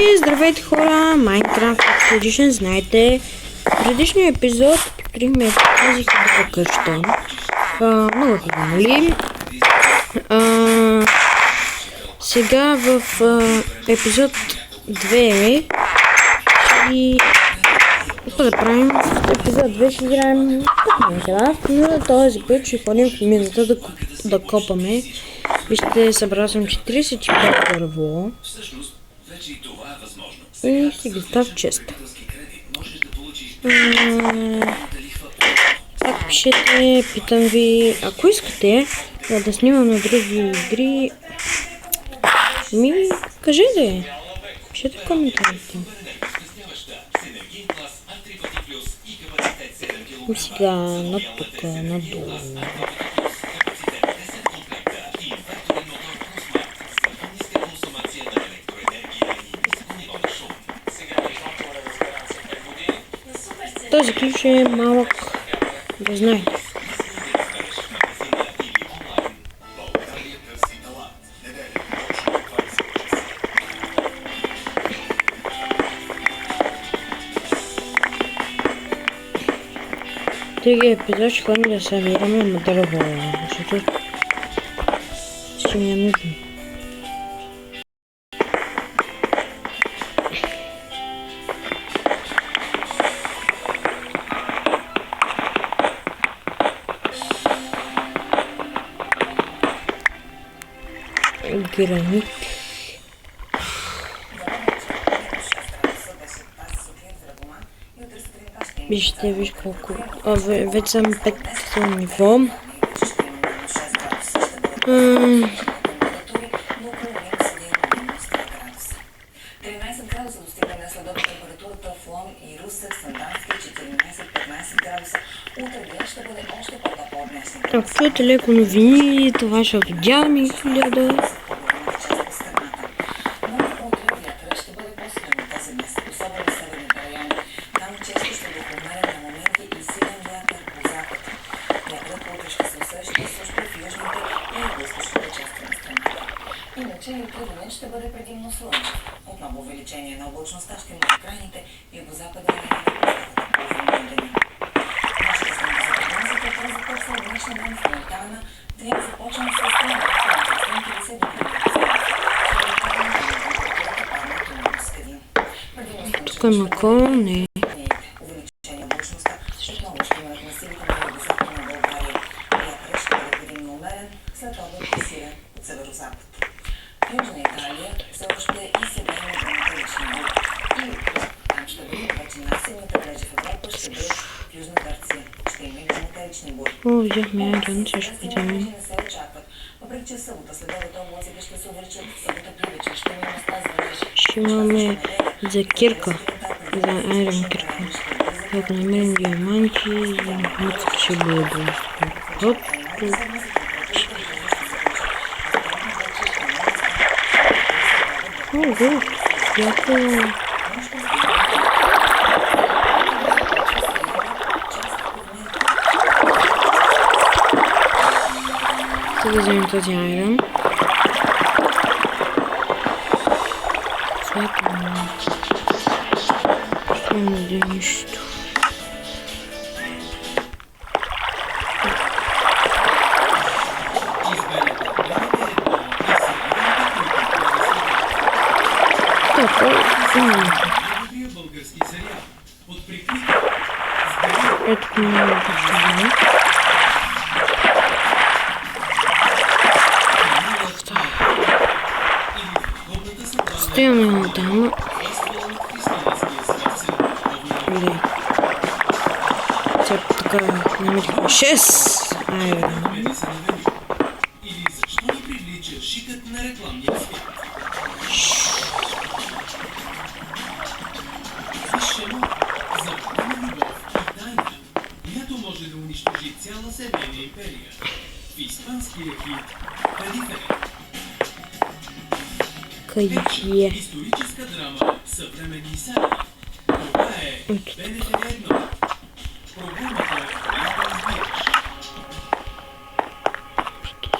И здравейте хора, Minecraft Expedition, знаете, в предишния епизод повторихме тази хубава къща. Много хубаво, нали? Сега в епизод 2 и какво да правим? В епизод 2 ще играем Minecraft, но този път ще ходим в мината да копаме. Вижте, събрал съм 45 дърво. И си ги став чест. Как пишете, питам ви, ако искате да снимам на други игри, кажете, пишете в коментарите. И сега над тук, надолу. Този ключ е малък, да знаете. Теги епизод ще ходим да събираме на дърво, защото ще ми е нужно. Гранит. Виж колко. Вече съм 5 ниво. Ако чуете леко новини, това ще отдяваме и хиляда. Иначе югозападен ще бъде предимно слънчев. Отново увеличение на облачността ще има в крайните югозападни райони. Нашата станция за започва от днешния ден в Монтана. Днес започваме с това. Тук е макон, не. Увеличение на облачността. Отново ще има масивите на югозападна България. Вятърът ще бъде предимно умерен, след това силен от северозапад. В Южна Италия все още и сега има гранатарични бури. И там ще бъде вече най-силните плежи в Европа, ще бъде в Южна Гърция. Ще има и гранатарични бури. Видяхме един, също видяхме. Не се очакват. Въпреки че събота следовете облаците ще се увеличат, събота привечер ще има места за валежи. Ще имаме за кирка, за айрон кирка. Ако намерим диаманти, мъцка ще бъде доста. Ого, яко... Сега вземем този айрон. Сега ще не да нищо. Ето ми не е. Стояме на дама. Сега така намерихме 6 айрона. Цяла Северна империя. В испанския хит Къде? Историческа драма Съвременни саги. Това е БНТ 1. Програмата е да разбираш.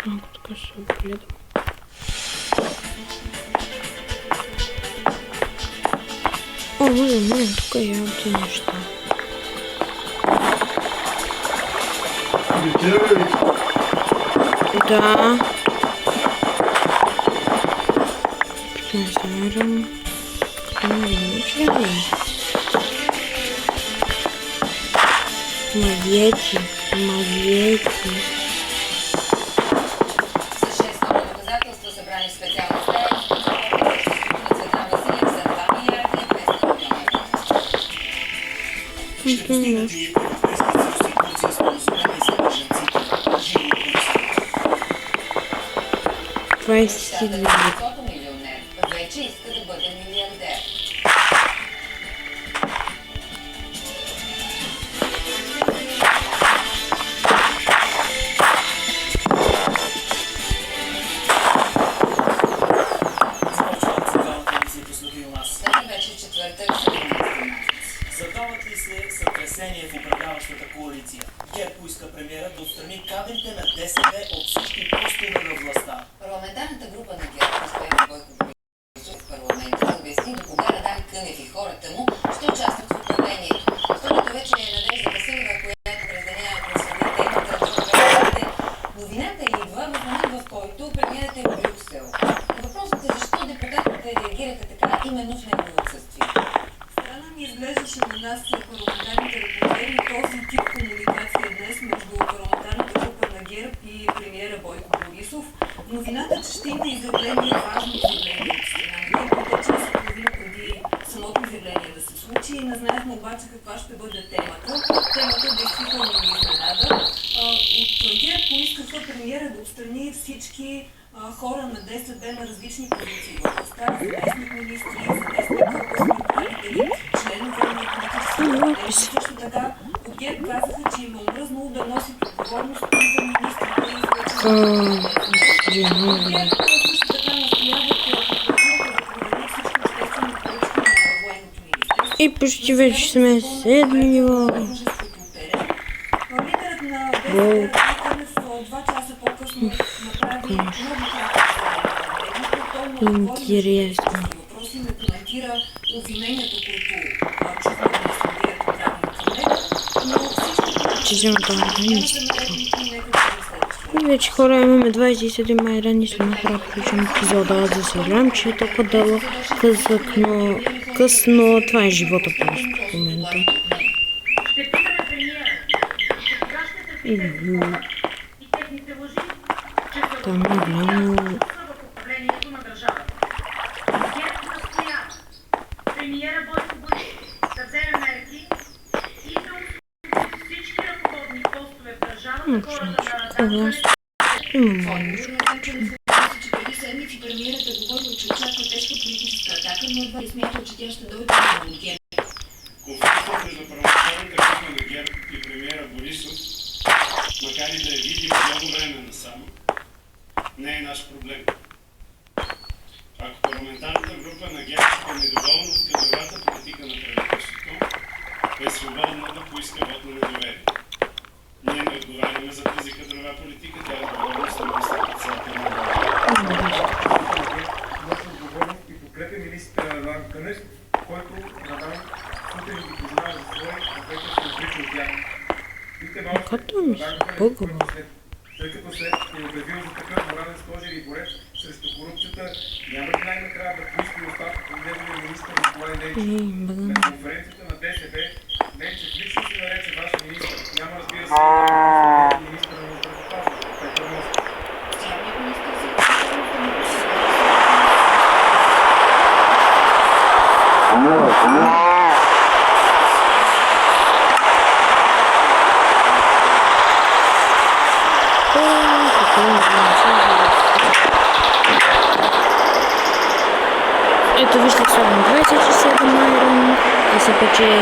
Малко така ще гледам. О, може, тук имам ти неща. Да. 15 евро. Магети. За 6 доказателства събрани в специална стая, национална сила за 2 милиарда и 200 милиона. Ще постигнат ли Европейския съюз и Турция споразумение за бежанците? Живо и 22. Защото милионер вече иска да бъде милиардер. започват централната визия послуги у нас. Тази вече четвъртък, 17 месец. Задават ли се сътресение в управляващата коалиция? ГЕРБ поиска премиера да отстрани кадрите на ДСБ от всички постове на властта. Парламентарната група на ГЕРБ успеха Бойко Борисов в парламента да обясни до кога Радан Кънев и хората му ще участват в управлението. Второто вече е Надежда Василева, която през деня проследи темата на управлението. Новината е идва в момент, в който премиерът е в Брюксел. Въпросът е защо депутатите реагираха така именно в негово отсъствие. Странно ми изглеждаше на нас парламентарните репортери този тип комуникация днес между парламентарната група на ГЕРБ и премиера Бойко Борисов. Новината, че ще има изявление, важно изявление от страна на ГЕРБ, тече час и половина преди самото изявление да се случи. Не знаехме обаче каква ще бъде темата. Темата действително ни изненада. От ГЕРБ поискаха премиера да отстрани всички хора на ДСБ на различни позиции в властта, заместник министри, заместник областни управители, членове на политически партии. Също така от ГЕРБ казаха, че им е омръзнало да носят отговорност и за министрите и за ГЕРБ също така настояват прокуратурата да провери всички обществени поръчки на военното министерство. И почти вече сме седми ниво. Лидерът на БСП Кънев 2 часа по-късно направи много Интересно. въпроси, не коментира обвиненията, които чухме да съдият от правилник към него, но всички Че взема това граница. нека да следващия. И вече хора имаме 27 май рани, ще направя приключен епизода. Аз да съжалявам, че е толкова дълъг, късно. Това е живота просто в момента. Ще питаме премиера, че кога ще търпите хора и техните лъжи, че са Там е голямо. в управлението на държавата. ГЕРБ настоява премиера Бойко Борисов да вземе мерки и да освободи всички ръководни постове в държавата, хората на Радан Кънев. Имам. Че преди седмици премиерът е говорил, че очаква тежка политическа атака, но едва ли смятал, че тя ще дойде от ГЕРБ. Конфликтът между парламентарната група на ГЕРБ и премиера Борисов, макар и да е видим много време насам, не е наш проблем. Ако парламентарната група на ГЕРБ е недоволна от кадровата политика на правителството, е свободна да поиска вот на недоверие. Ние не отговаряме за тази кадрова политика, тя е отговорност на министър-председател на България. Носи отговорност и подкрепя министъра Радан Кънев, който Радан сутрин ги признава за свой, а вече се отрича от тях. Питаме още, Като ми се Радан Кънев, бъгва. който след като се е обявил за такъв морален стожер и борец срещу корупцията, няма ли най-накрая да поиска оставка от неговия министър Николай Ненчев? На конференцията на ДСБ Ненчев лично се нарече ваш министър. Няма, разбира се, да е министър на здравеопазването. Петър Москов. Социалният министър се отказва да му Ето вижте само 27 майрон. Да се пече.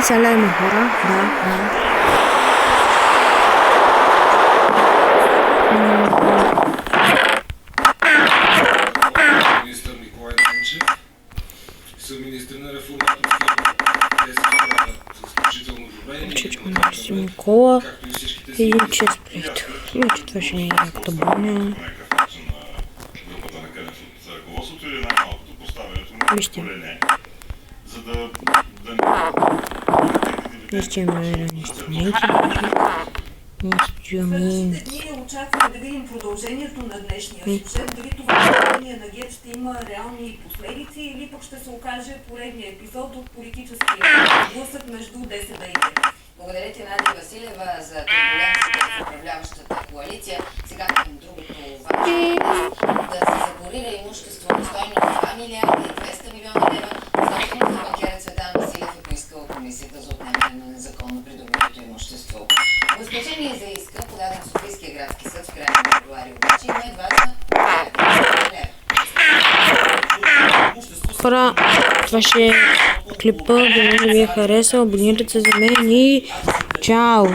Sale mejora, Министър Николай Денчев, съминистър на реформаторския. Те се справят изключително добре. Чичко Никола Както и всичките и си. че сплит. Вече това ще не игра като баня. Някакъв начин на групата на където за ръководството или най-малкото поставянето на Вижте. поколение. За да Вижте имаме инструменти. Следващите дни очакваме да видим продължението на днешния сюжет. Дали това решение на ГЕРБ ще има реални последици или пък ще се окаже поредния епизод от политическия сблъсък между ДСБ и ГЕРБ. Благодаря ти, Надя Василева, за турбуленцията в управляващата коалиция. Сега към другото важно да се запорира имущество достойно 2 милиарда и 200 милиона лева. Собственото банкерът Цветан Василев е поискал комисията за отнемане на незаконно придобитото имущество. Обезпечение за иска, подаден в Софийския градски съд в края на февруари, обаче има едва за 1 лева. Хора, това ще е клипа, да ви е харесал, абонирайте се за мен и чао!